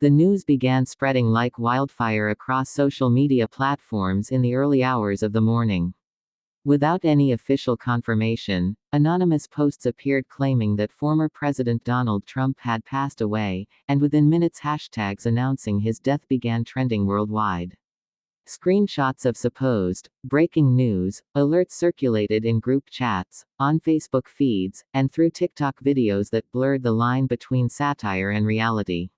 The news began spreading like wildfire across social media platforms in the early hours of the morning. Without any official confirmation, anonymous posts appeared claiming that former President Donald Trump had passed away, and within minutes hashtags announcing his death began trending worldwide. Screenshots of supposed breaking news alerts circulated in group chats, on Facebook feeds, and through TikTok videos that blurred the line between satire and reality.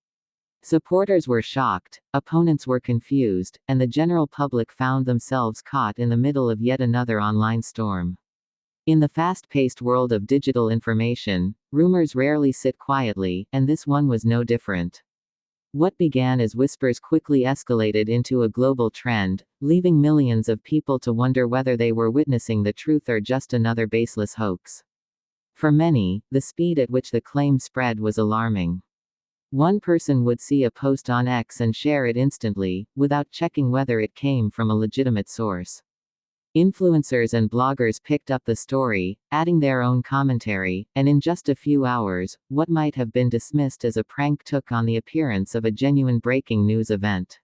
Supporters were shocked, opponents were confused, and the general public found themselves caught in the middle of yet another online storm. In the fast-paced world of digital information, rumors rarely sit quietly, and this one was no different. What began as whispers quickly escalated into a global trend, leaving millions of people to wonder whether they were witnessing the truth or just another baseless hoax. For many, the speed at which the claim spread was alarming. One person would see a post on X and share it instantly, without checking whether it came from a legitimate source. Influencers and bloggers picked up the story, adding their own commentary, and in just a few hours, what might have been dismissed as a prank took on the appearance of a genuine breaking news event.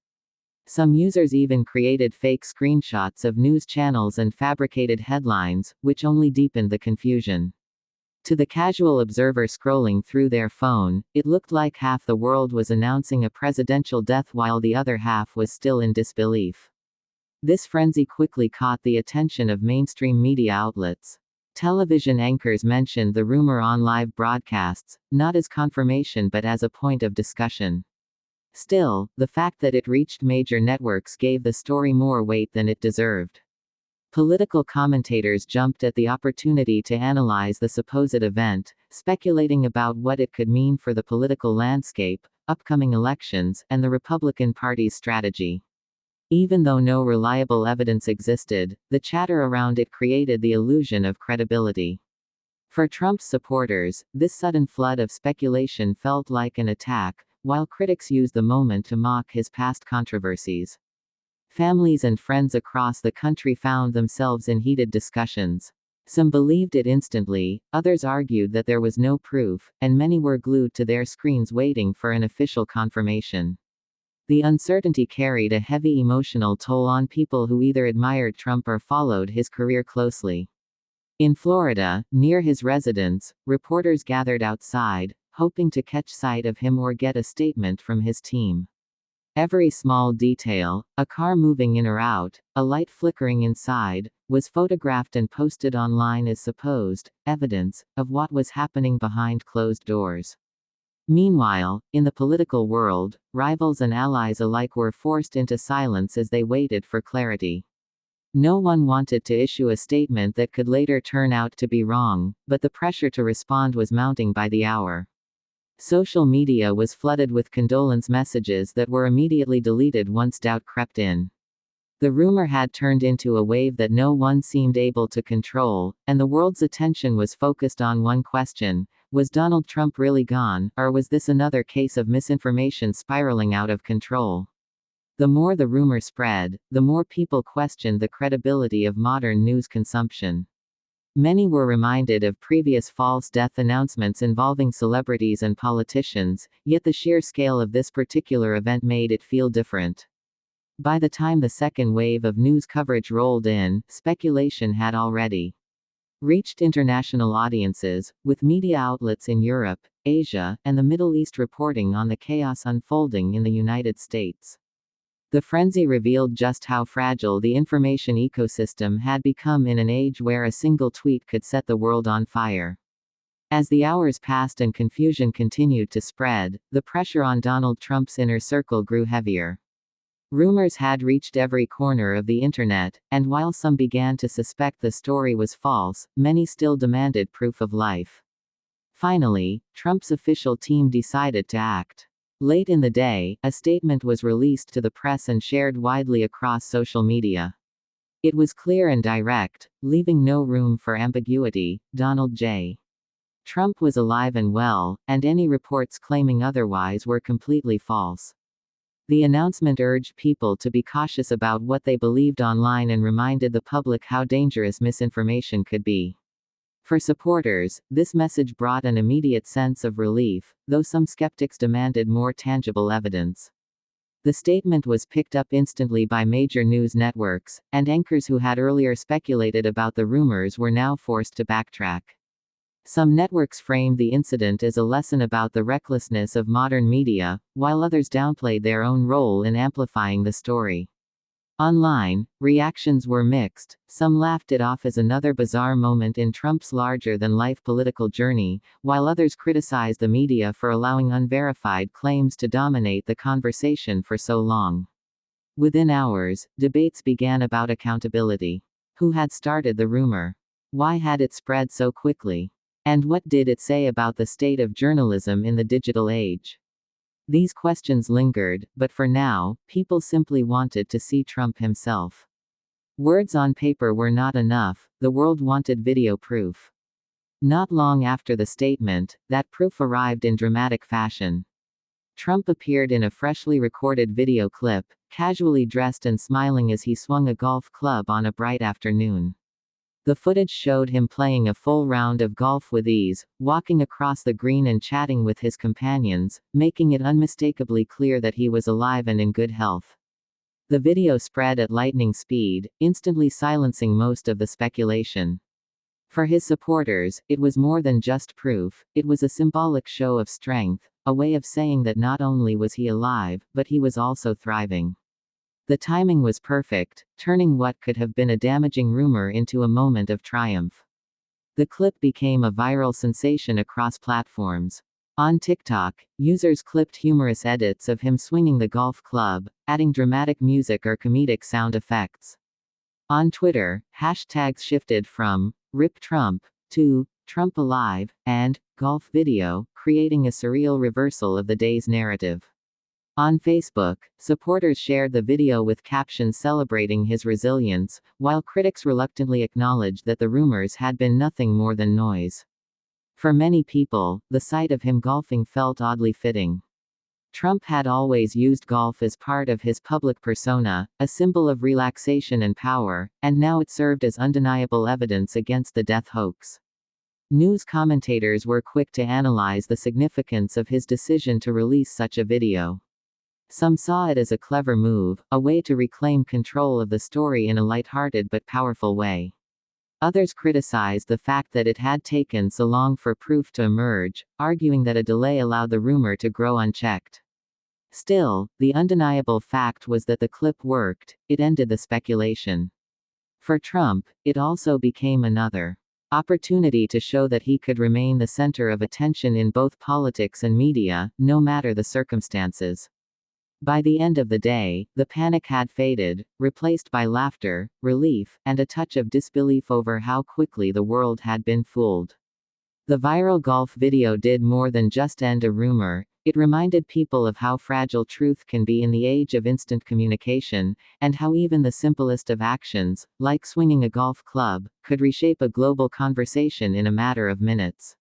Some users even created fake screenshots of news channels and fabricated headlines, which only deepened the confusion. To the casual observer scrolling through their phone, it looked like half the world was announcing a presidential death while the other half was still in disbelief. This frenzy quickly caught the attention of mainstream media outlets. Television anchors mentioned the rumor on live broadcasts, not as confirmation but as a point of discussion. Still, the fact that it reached major networks gave the story more weight than it deserved. Political commentators jumped at the opportunity to analyze the supposed event, speculating about what it could mean for the political landscape, upcoming elections, and the Republican Party's strategy. Even though no reliable evidence existed, the chatter around it created the illusion of credibility. For Trump's supporters, this sudden flood of speculation felt like an attack, while critics used the moment to mock his past controversies. Families and friends across the country found themselves in heated discussions. Some believed it instantly, others argued that there was no proof, and many were glued to their screens waiting for an official confirmation. The uncertainty carried a heavy emotional toll on people who either admired Trump or followed his career closely. In Florida, near his residence, reporters gathered outside, hoping to catch sight of him or get a statement from his team. Every small detail, a car moving in or out, a light flickering inside, was photographed and posted online as supposed evidence of what was happening behind closed doors. Meanwhile, in the political world, rivals and allies alike were forced into silence as they waited for clarity. No one wanted to issue a statement that could later turn out to be wrong, but the pressure to respond was mounting by the hour. Social media was flooded with condolence messages that were immediately deleted once doubt crept in. The rumor had turned into a wave that no one seemed able to control, and the world's attention was focused on one question: was Donald Trump really gone, or was this another case of misinformation spiraling out of control? The more the rumor spread, the more people questioned the credibility of modern news consumption. Many were reminded of previous false death announcements involving celebrities and politicians, yet the sheer scale of this particular event made it feel different. By the time the second wave of news coverage rolled in, speculation had already reached international audiences, with media outlets in Europe, Asia, and the Middle East reporting on the chaos unfolding in the United States. The frenzy revealed just how fragile the information ecosystem had become in an age where a single tweet could set the world on fire. As the hours passed and confusion continued to spread, the pressure on Donald Trump's inner circle grew heavier. Rumors had reached every corner of the internet, and while some began to suspect the story was false, many still demanded proof of life. Finally, Trump's official team decided to act. Late in the day, a statement was released to the press and shared widely across social media. It was clear and direct, leaving no room for ambiguity. Donald J. Trump was alive and well, and any reports claiming otherwise were completely false. The announcement urged people to be cautious about what they believed online and reminded the public how dangerous misinformation could be. For supporters, this message brought an immediate sense of relief, though some skeptics demanded more tangible evidence. The statement was picked up instantly by major news networks, and anchors who had earlier speculated about the rumors were now forced to backtrack. Some networks framed the incident as a lesson about the recklessness of modern media, while others downplayed their own role in amplifying the story. Online, reactions were mixed. Some laughed it off as another bizarre moment in Trump's larger-than-life political journey, while others criticized the media for allowing unverified claims to dominate the conversation for so long. Within hours, debates began about accountability. Who had started the rumor? Why had it spread so quickly? And what did it say about the state of journalism in the digital age? These questions lingered, but for now, people simply wanted to see Trump himself. Words on paper were not enough, the world wanted video proof. Not long after the statement, that proof arrived in dramatic fashion. Trump appeared in a freshly recorded video clip, casually dressed and smiling as he swung a golf club on a bright afternoon. The footage showed him playing a full round of golf with ease, walking across the green and chatting with his companions, making it unmistakably clear that he was alive and in good health. The video spread at lightning speed, instantly silencing most of the speculation. For his supporters, it was more than just proof, it was a symbolic show of strength, a way of saying that not only was he alive, but he was also thriving. The timing was perfect, turning what could have been a damaging rumor into a moment of triumph. The clip became a viral sensation across platforms. On TikTok, users clipped humorous edits of him swinging the golf club, adding dramatic music or comedic sound effects. On Twitter, hashtags shifted from "Rip Trump" to "Trump Alive" and "Golf Video," creating a surreal reversal of the day's narrative. On Facebook, supporters shared the video with captions celebrating his resilience, while critics reluctantly acknowledged that the rumors had been nothing more than noise. For many people, the sight of him golfing felt oddly fitting. Trump had always used golf as part of his public persona, a symbol of relaxation and power, and now it served as undeniable evidence against the death hoax. News commentators were quick to analyze the significance of his decision to release such a video. Some saw it as a clever move, a way to reclaim control of the story in a lighthearted but powerful way. Others criticized the fact that it had taken so long for proof to emerge, arguing that a delay allowed the rumor to grow unchecked. Still, the undeniable fact was that the clip worked, it ended the speculation. For Trump, it also became another opportunity to show that he could remain the center of attention in both politics and media, no matter the circumstances. By the end of the day, the panic had faded, replaced by laughter, relief, and a touch of disbelief over how quickly the world had been fooled. The viral golf video did more than just end a rumor, it reminded people of how fragile truth can be in the age of instant communication, and how even the simplest of actions, like swinging a golf club, could reshape a global conversation in a matter of minutes.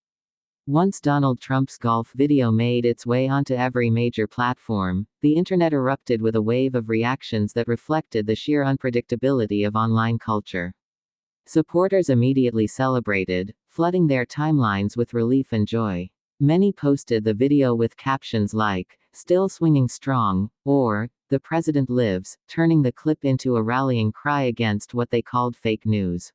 Once Donald Trump's golf video made its way onto every major platform, the internet erupted with a wave of reactions that reflected the sheer unpredictability of online culture. Supporters immediately celebrated, flooding their timelines with relief and joy. Many posted the video with captions like, "Still swinging strong," or, "The president lives," turning the clip into a rallying cry against what they called fake news.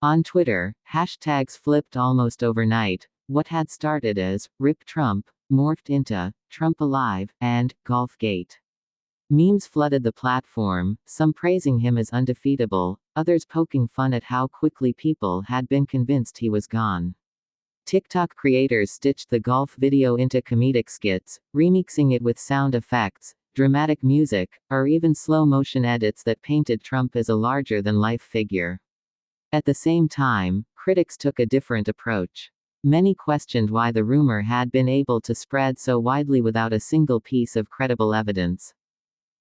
On Twitter, hashtags flipped almost overnight. What had started as "Rip Trump" morphed into "Trump Alive" and "Golfgate." Memes flooded the platform, some praising him as undefeatable, others poking fun at how quickly people had been convinced he was gone. TikTok creators stitched the golf video into comedic skits, remixing it with sound effects, dramatic music, or even slow-motion edits that painted Trump as a larger-than-life figure. At the same time, critics took a different approach. Many questioned why the rumor had been able to spread so widely without a single piece of credible evidence.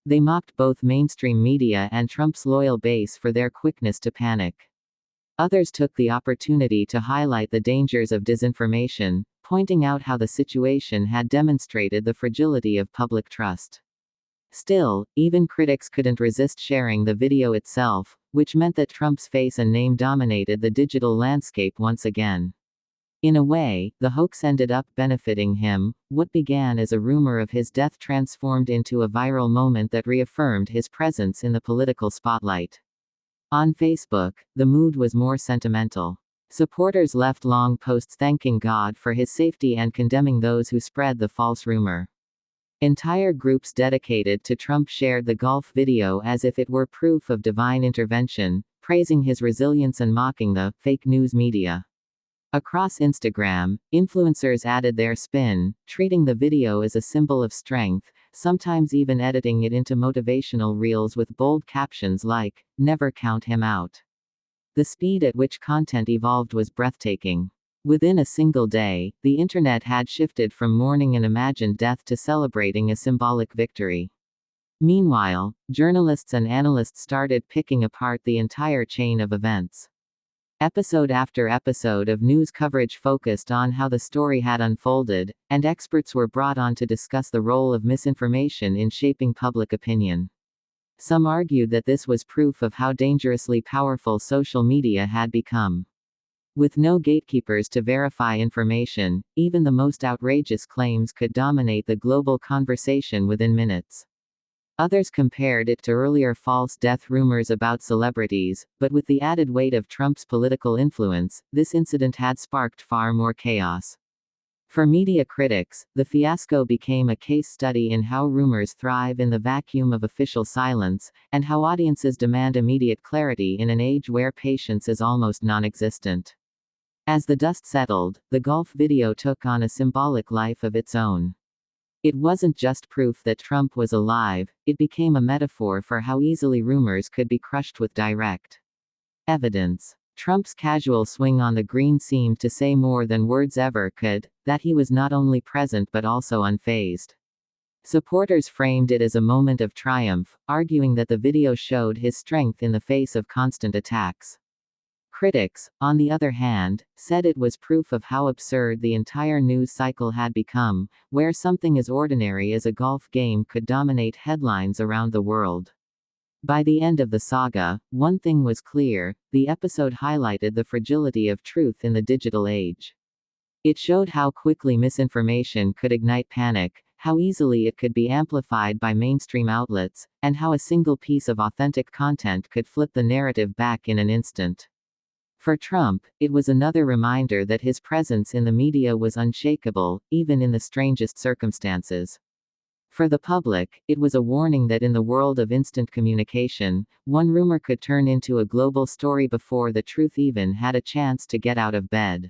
They mocked both mainstream media and Trump's loyal base for their quickness to panic. Others took the opportunity to highlight the dangers of disinformation, pointing out how the situation had demonstrated the fragility of public trust. Still, even critics couldn't resist sharing the video itself, which meant that Trump's face and name dominated the digital landscape once again. In a way, the hoax ended up benefiting him. What began as a rumor of his death transformed into a viral moment that reaffirmed his presence in the political spotlight. On Facebook, the mood was more sentimental. Supporters left long posts thanking God for his safety and condemning those who spread the false rumor. Entire groups dedicated to Trump shared the golf video as if it were proof of divine intervention, praising his resilience and mocking the fake news media. Across Instagram, influencers added their spin, treating the video as a symbol of strength, sometimes even editing it into motivational reels with bold captions like, "Never count him out." The speed at which content evolved was breathtaking. Within a single day, the internet had shifted from mourning an imagined death to celebrating a symbolic victory. Meanwhile, journalists and analysts started picking apart the entire chain of events. Episode after episode of news coverage focused on how the story had unfolded, and experts were brought on to discuss the role of misinformation in shaping public opinion. Some argued that this was proof of how dangerously powerful social media had become. With no gatekeepers to verify information, even the most outrageous claims could dominate the global conversation within minutes. Others compared it to earlier false death rumors about celebrities, but with the added weight of Trump's political influence, this incident had sparked far more chaos. For media critics, the fiasco became a case study in how rumors thrive in the vacuum of official silence, and how audiences demand immediate clarity in an age where patience is almost non-existent. As the dust settled, the golf video took on a symbolic life of its own. It wasn't just proof that Trump was alive, it became a metaphor for how easily rumors could be crushed with direct evidence. Trump's casual swing on the green seemed to say more than words ever could, that he was not only present but also unfazed. Supporters framed it as a moment of triumph, arguing that the video showed his strength in the face of constant attacks. Critics, on the other hand, said it was proof of how absurd the entire news cycle had become, where something as ordinary as a golf game could dominate headlines around the world. By the end of the saga, one thing was clear: the episode highlighted the fragility of truth in the digital age. It showed how quickly misinformation could ignite panic, how easily it could be amplified by mainstream outlets, and how a single piece of authentic content could flip the narrative back in an instant. For Trump, it was another reminder that his presence in the media was unshakable, even in the strangest circumstances. For the public, it was a warning that in the world of instant communication, one rumor could turn into a global story before the truth even had a chance to get out of bed.